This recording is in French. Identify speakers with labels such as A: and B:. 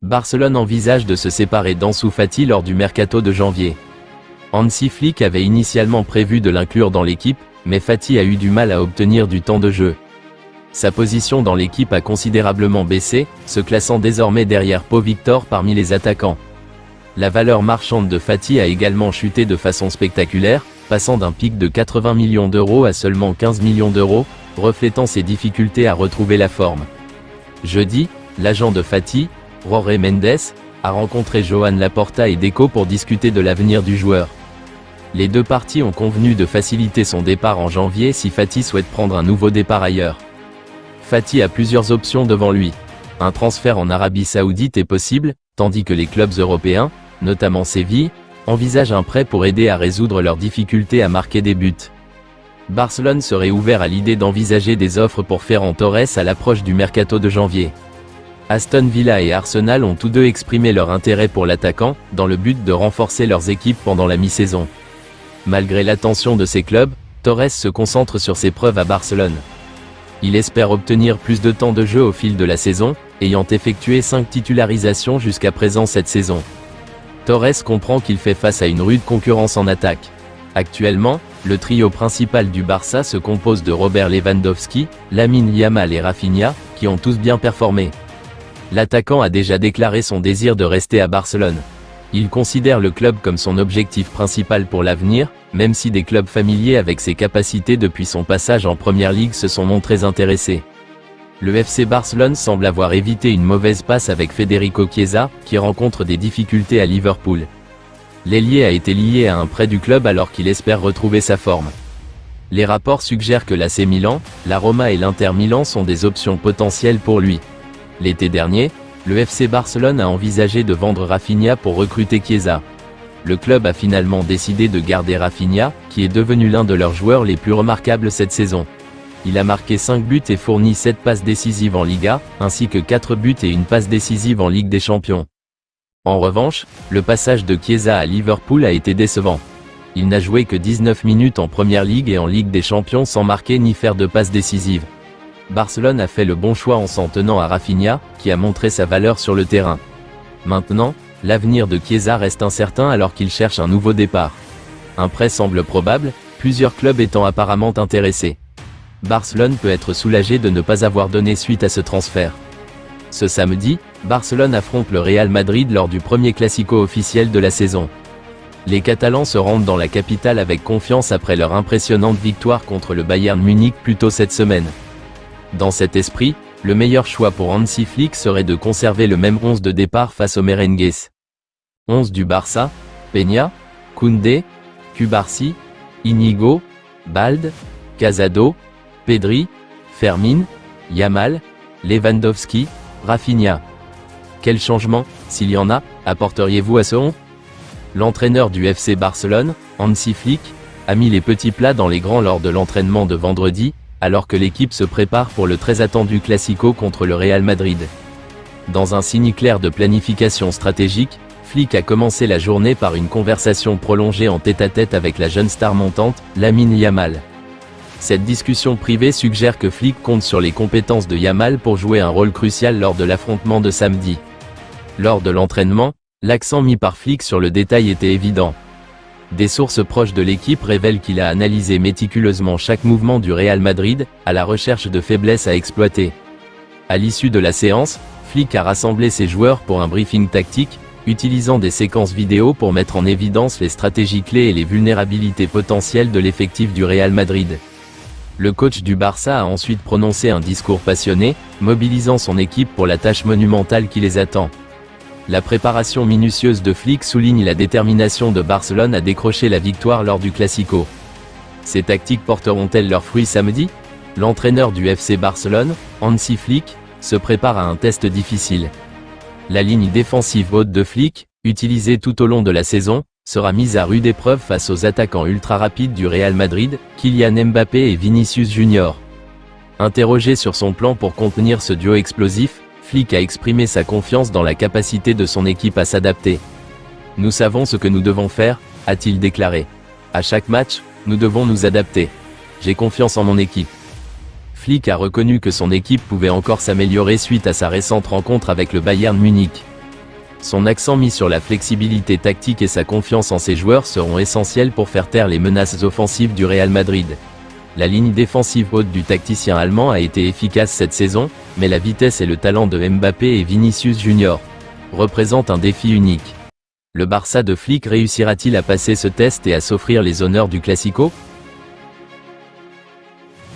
A: Barcelone envisage de se séparer d'Ansu Fati lors du mercato de janvier. Hansi Flick avait initialement prévu de l'inclure dans l'équipe, mais Fati a eu du mal à obtenir du temps de jeu. Sa position dans l'équipe a considérablement baissé, se classant désormais derrière Pau Victor parmi les attaquants. La valeur marchande de Fati a également chuté de façon spectaculaire, passant d'un pic de 80 millions d'euros à seulement 15 millions d'euros, reflétant ses difficultés à retrouver la forme. Jeudi, l'agent de Fati, Jorge Mendes, a rencontré Joan Laporta et Deco pour discuter de l'avenir du joueur. Les deux parties ont convenu de faciliter son départ en janvier si Fati souhaite prendre un nouveau départ ailleurs. Fati a plusieurs options devant lui. Un transfert en Arabie Saoudite est possible, tandis que les clubs européens, notamment Séville, envisagent un prêt pour aider à résoudre leurs difficultés à marquer des buts. Barcelone serait ouvert à l'idée d'envisager des offres pour Ferran Torres à l'approche du mercato de janvier. Aston Villa et Arsenal ont tous deux exprimé leur intérêt pour l'attaquant, dans le but de renforcer leurs équipes pendant la mi-saison. Malgré l'attention de ces clubs, Torres se concentre sur ses preuves à Barcelone. Il espère obtenir plus de temps de jeu au fil de la saison, ayant effectué 5 titularisations jusqu'à présent cette saison. Torres comprend qu'il fait face à une rude concurrence en attaque. Actuellement, le trio principal du Barça se compose de Robert Lewandowski, Lamine Yamal et Rafinha, qui ont tous bien performé. L'attaquant a déjà déclaré son désir de rester à Barcelone. Il considère le club comme son objectif principal pour l'avenir, même si des clubs familiers avec ses capacités depuis son passage en Première Ligue se sont montrés intéressés. Le FC Barcelone semble avoir évité une mauvaise passe avec Federico Chiesa, qui rencontre des difficultés à Liverpool. L'ailier a été lié à un prêt du club alors qu'il espère retrouver sa forme. Les rapports suggèrent que l'AC Milan, la Roma et l'Inter Milan sont des options potentielles pour lui. L'été dernier, le FC Barcelone a envisagé de vendre Rafinha pour recruter Chiesa. Le club a finalement décidé de garder Rafinha, qui est devenu l'un de leurs joueurs les plus remarquables cette saison. Il a marqué 5 buts et fourni 7 passes décisives en Liga, ainsi que 4 buts et une passe décisive en Ligue des Champions. En revanche, le passage de Chiesa à Liverpool a été décevant. Il n'a joué que 19 minutes en Première Ligue et en Ligue des Champions sans marquer ni faire de passes décisives. Barcelone a fait le bon choix en s'en tenant à Rafinha, qui a montré sa valeur sur le terrain. Maintenant, l'avenir de Chiesa reste incertain alors qu'il cherche un nouveau départ. Un prêt semble probable, plusieurs clubs étant apparemment intéressés. Barcelone peut être soulagé de ne pas avoir donné suite à ce transfert. Ce samedi, Barcelone affronte le Real Madrid lors du premier Classico officiel de la saison. Les Catalans se rendent dans la capitale avec confiance après leur impressionnante victoire contre le Bayern Munich plus tôt cette semaine. Dans cet esprit, le meilleur choix pour Hansi Flick serait de conserver le même 11 de départ face aux Merengues. 11 du Barça, Peña, Koundé, Cubarsí, Íñigo, Balde, Casado, Pedri, Fermin, Yamal, Lewandowski, Rafinha. Quel changement, s'il y en a, apporteriez-vous à ce 11 ? L'entraîneur du FC Barcelone, Hansi Flick, a mis les petits plats dans les grands lors de l'entraînement de vendredi, alors que l'équipe se prépare pour le très attendu Classico contre le Real Madrid. Dans un signe clair de planification stratégique, Flick a commencé la journée par une conversation prolongée en tête-à-tête avec la jeune star montante, Lamine Yamal. Cette discussion privée suggère que Flick compte sur les compétences de Yamal pour jouer un rôle crucial lors de l'affrontement de samedi. Lors de l'entraînement, l'accent mis par Flick sur le détail était évident. Des sources proches de l'équipe révèlent qu'il a analysé méticuleusement chaque mouvement du Real Madrid, à la recherche de faiblesses à exploiter. À l'issue de la séance, Flick a rassemblé ses joueurs pour un briefing tactique, utilisant des séquences vidéo pour mettre en évidence les stratégies clés et les vulnérabilités potentielles de l'effectif du Real Madrid. Le coach du Barça a ensuite prononcé un discours passionné, mobilisant son équipe pour la tâche monumentale qui les attend. La préparation minutieuse de Flick souligne la détermination de Barcelone à décrocher la victoire lors du Classico. Ces tactiques porteront-elles leurs fruits samedi ? L'entraîneur du FC Barcelone, Hansi Flick, se prépare à un test difficile. La ligne défensive haute de Flick, utilisée tout au long de la saison, sera mise à rude épreuve face aux attaquants ultra-rapides du Real Madrid, Kylian Mbappé et Vinicius Junior. Interrogé sur son plan pour contenir ce duo explosif, Flick a exprimé sa confiance dans la capacité de son équipe à s'adapter. « Nous savons ce que nous devons faire », a-t-il déclaré. « À chaque match, nous devons nous adapter. J'ai confiance en mon équipe. » Flick a reconnu que son équipe pouvait encore s'améliorer suite à sa récente rencontre avec le Bayern Munich. Son accent mis sur la flexibilité tactique et sa confiance en ses joueurs seront essentiels pour faire taire les menaces offensives du Real Madrid. La ligne défensive haute du tacticien allemand a été efficace cette saison, mais la vitesse et le talent de Mbappé et Vinicius Junior représentent un défi unique. Le Barça de Flick réussira-t-il à passer ce test et à s'offrir les honneurs du Classico ?